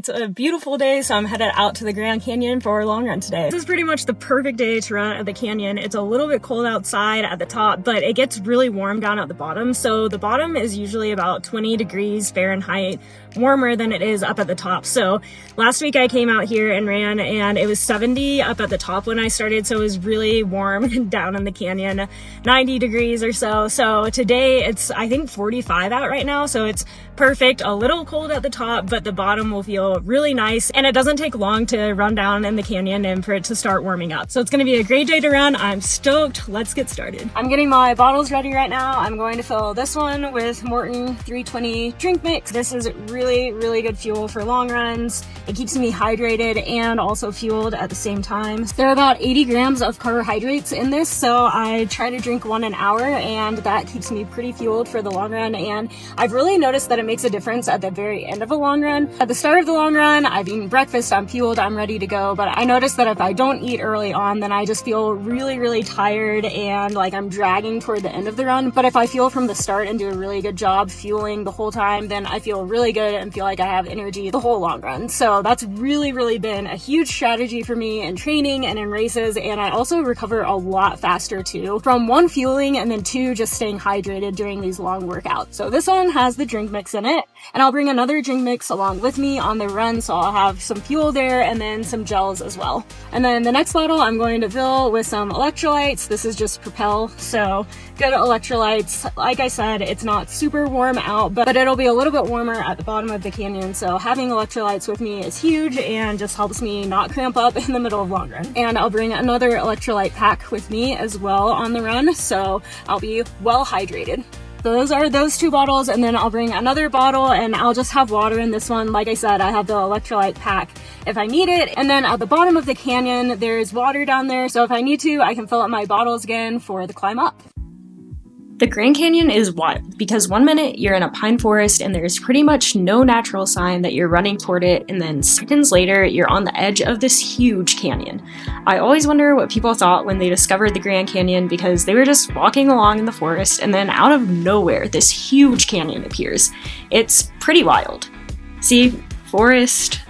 It's a beautiful day, so I'm headed out to the Grand Canyon for a long run today. This is pretty much the perfect day to run at the canyon. It's a little bit cold outside at the top, but it gets really warm down at the bottom. So the bottom is usually about 20 degrees Fahrenheit warmer than it is up at the top. So last week I came out here and ran, and it was 70 up at the top when I started, so it was really warm down in the canyon, 90 degrees or so. So today it's, I think, 45 out right now, so it's perfect. A little cold at the top, but the bottom will feel really nice, and it doesn't take long to run down in the canyon and for it to start warming up. So it's going to be a great day to run. I'm stoked. Let's get started. I'm getting my bottles ready right now. I'm going to fill this one with Maurten 320 drink mix. This is really good fuel for long runs. It keeps me hydrated and also fueled at the same time. There are about 80 grams of carbohydrates in this, so I try to drink one an hour, and that keeps me pretty fueled for the long run. And I've really noticed that it makes a difference at the very end of a long run. At the start of the long run, I've eaten breakfast, I'm fueled, I'm ready to go, but I noticed that if I don't eat early on, then I just feel really tired and like I'm dragging toward the end of the run. But if I fuel from the start and do a really good job fueling the whole time, then I feel really good and feel like I have energy the whole long run. So that's really been a huge strategy for me in training and in races, and I also recover a lot faster too from one, fueling, and then two, just staying hydrated during these long workouts. So this one has the drink mix in it, and I'll bring another drink mix along with me on the run, so I'll have some fuel there and then some gels as well. And then the next bottle I'm going to fill with some electrolytes. This is just Propel, so good electrolytes. Like I said, it's not super warm out, but it'll be a little bit warmer at the bottom of the canyon, so having electrolytes with me is huge and just helps me not cramp up in the middle of long run. And I'll bring another electrolyte pack with me as well on the run, so I'll be well hydrated. So those are those two bottles, and then I'll bring another bottle and I'll just have water in this one. Like I said, I have the electrolyte pack if I need it. And then at the bottom of the canyon, there's water down there, so if I need to, I can fill up my bottles again for the climb up. The Grand Canyon is wild because one minute you're in a pine forest and there's pretty much no natural sign that you're running toward it, and then seconds later you're on the edge of this huge canyon. I always wonder what people thought when they discovered the Grand Canyon, because they were just walking along in the forest and then out of nowhere this huge canyon appears. It's pretty wild. See, forest,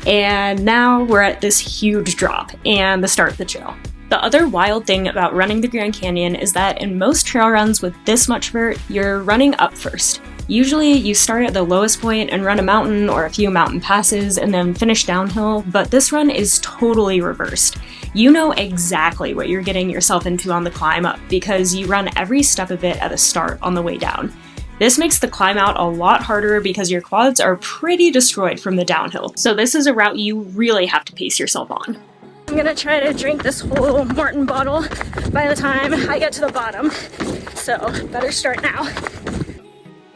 and now we're at this huge drop and the start of the trail. The other wild thing about running the Grand Canyon is that in most trail runs with this much vert, you're running up first. Usually you start at the lowest point and run a mountain or a few mountain passes and then finish downhill, but this run is totally reversed. You know exactly what you're getting yourself into on the climb up because you run every step of it at the start on the way down. This makes the climb out a lot harder because your quads are pretty destroyed from the downhill, so this is a route you really have to pace yourself on. I'm gonna try to drink this whole Maurten bottle by the time I get to the bottom, so better start now.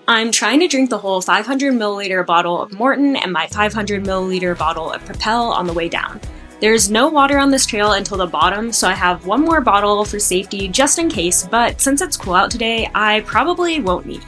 I'm trying to drink the whole 500 milliliter bottle of Maurten and my 500 milliliter bottle of Propel on the way down. There's no water on this trail until the bottom, so I have one more bottle for safety just in case, but since it's cool out today, I probably won't need it.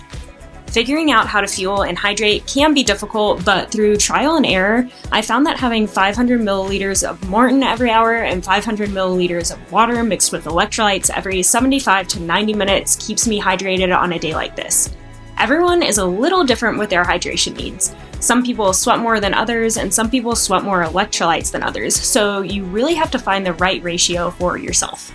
Figuring out how to fuel and hydrate can be difficult, but through trial and error, I found that having 500 milliliters of Maurten every hour and 500 milliliters of water mixed with electrolytes every 75 to 90 minutes keeps me hydrated on a day like this. Everyone is a little different with their hydration needs. Some people sweat more than others, and some people sweat more electrolytes than others, so you really have to find the right ratio for yourself.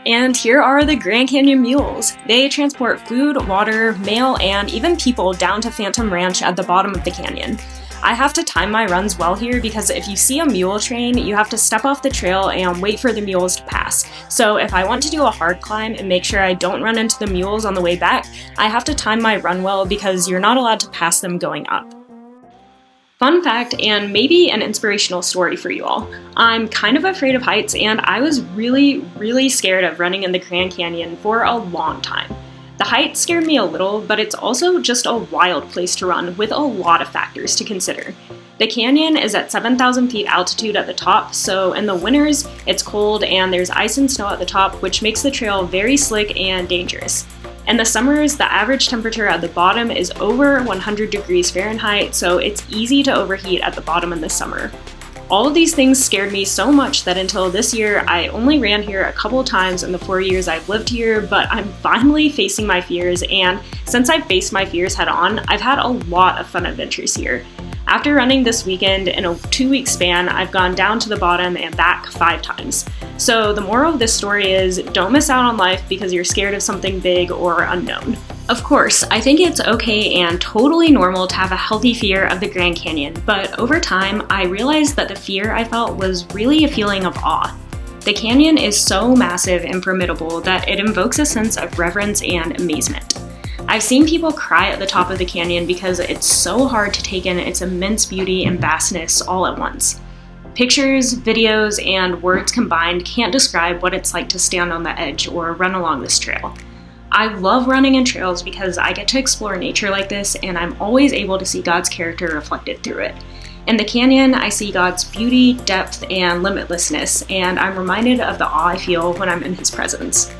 And here are the Grand Canyon Mules. They transport food, water, mail, and even people down to Phantom Ranch at the bottom of the canyon. I have to time my runs well here because if you see a mule train, you have to step off the trail and wait for the mules to pass. So if I want to do a hard climb and make sure I don't run into the mules on the way back, I have to time my run well because you're not allowed to pass them going up. Fun fact, and maybe an inspirational story for you all. I'm kind of afraid of heights, and I was really scared of running in the Grand Canyon for a long time. The heights scared me a little, but it's also just a wild place to run with a lot of factors to consider. The canyon is at 7,000 feet altitude at the top, so in the winters it's cold and there's ice and snow at the top, which makes the trail very slick and dangerous. In the summers, the average temperature at the bottom is over 100 degrees Fahrenheit, so it's easy to overheat at the bottom in the summer. All of these things scared me so much that until this year, I only ran here a couple times in the 4 years I've lived here, but I'm finally facing my fears, and since I've faced my fears head on, I've had a lot of fun adventures here. After running this weekend in a 2-week span, I've gone down to the bottom and back 5 times. So the moral of this story is, don't miss out on life because you're scared of something big or unknown. Of course, I think it's okay and totally normal to have a healthy fear of the Grand Canyon, but over time, I realized that the fear I felt was really a feeling of awe. The canyon is so massive and formidable that it invokes a sense of reverence and amazement. I've seen people cry at the top of the canyon because it's so hard to take in its immense beauty and vastness all at once. Pictures, videos, and words combined can't describe what it's like to stand on the edge or run along this trail. I love running in trails because I get to explore nature like this, and I'm always able to see God's character reflected through it. In the canyon, I see God's beauty, depth, and limitlessness, and I'm reminded of the awe I feel when I'm in His presence.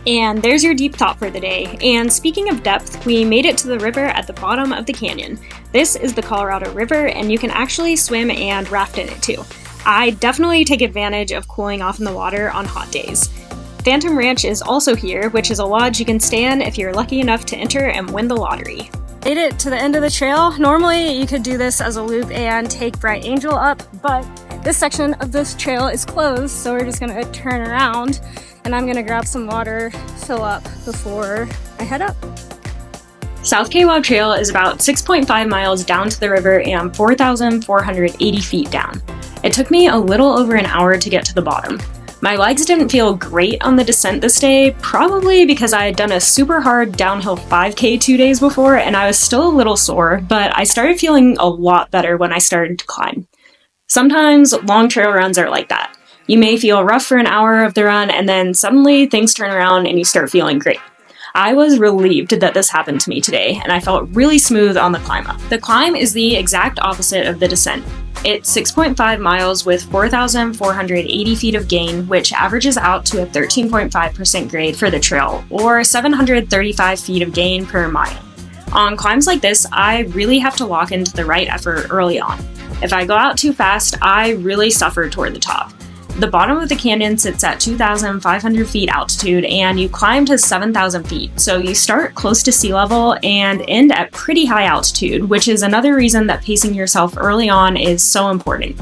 And there's your deep thought for the day. And speaking of depth, we made it to the river at the bottom of the canyon. This is the Colorado River, and you can actually swim and raft in it too. I definitely take advantage of cooling off in the water on hot days. Phantom Ranch is also here, which is a lodge you can stay in if you're lucky enough to enter and win the lottery. Made it to the end of the trail. Normally you could do this as a loop and take Bright Angel up, but this section of this trail is closed, so we're just gonna turn around and I'm gonna grab some water, fill up before I head up. South Kewab Trail is about 6.5 miles down to the river and 4,480 feet down. It took me a little over an hour to get to the bottom. My legs didn't feel great on the descent this day, probably because I had done a super hard downhill 5K 2 days before and I was still a little sore, but I started feeling a lot better when I started to climb. Sometimes long trail runs are like that. You may feel rough for an hour of the run and then suddenly things turn around and you start feeling great. I was relieved that this happened to me today, and I felt really smooth on the climb up. The climb is the exact opposite of the descent. It's 6.5 miles with 4,480 feet of gain, which averages out to a 13.5% grade for the trail, or 735 feet of gain per mile. On climbs like this, I really have to lock into the right effort early on. If I go out too fast, I really suffer toward the top. The bottom of the canyon sits at 2,500 feet altitude and you climb to 7,000 feet, so you start close to sea level and end at pretty high altitude, which is another reason that pacing yourself early on is so important.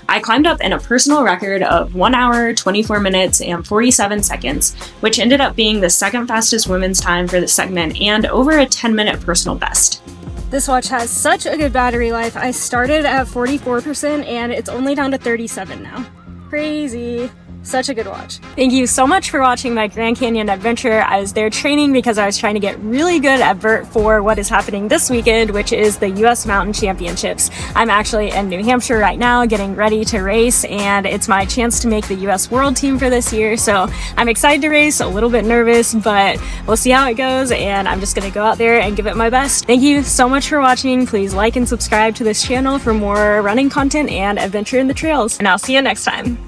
I climbed up in a personal record of 1 hour, 24 minutes, and 47 seconds, which ended up being the second fastest women's time for the segment and over a 10-minute personal best. This watch has such a good battery life. I started at 44% and it's only down to 37 now. Crazy. Such a good watch. Thank you so much for watching my Grand Canyon adventure. I was there training because I was trying to get really good at vert for what is happening this weekend, which is the US Mountain Championships. I'm actually in New Hampshire right now getting ready to race, and it's my chance to make the US World Team for this year, so I'm excited to race, a little bit nervous, but we'll see how it goes, and I'm just gonna go out there and give it my best. Thank you so much for watching. Please like and subscribe to this channel for more running content and adventure in the trails, and I'll see you next time.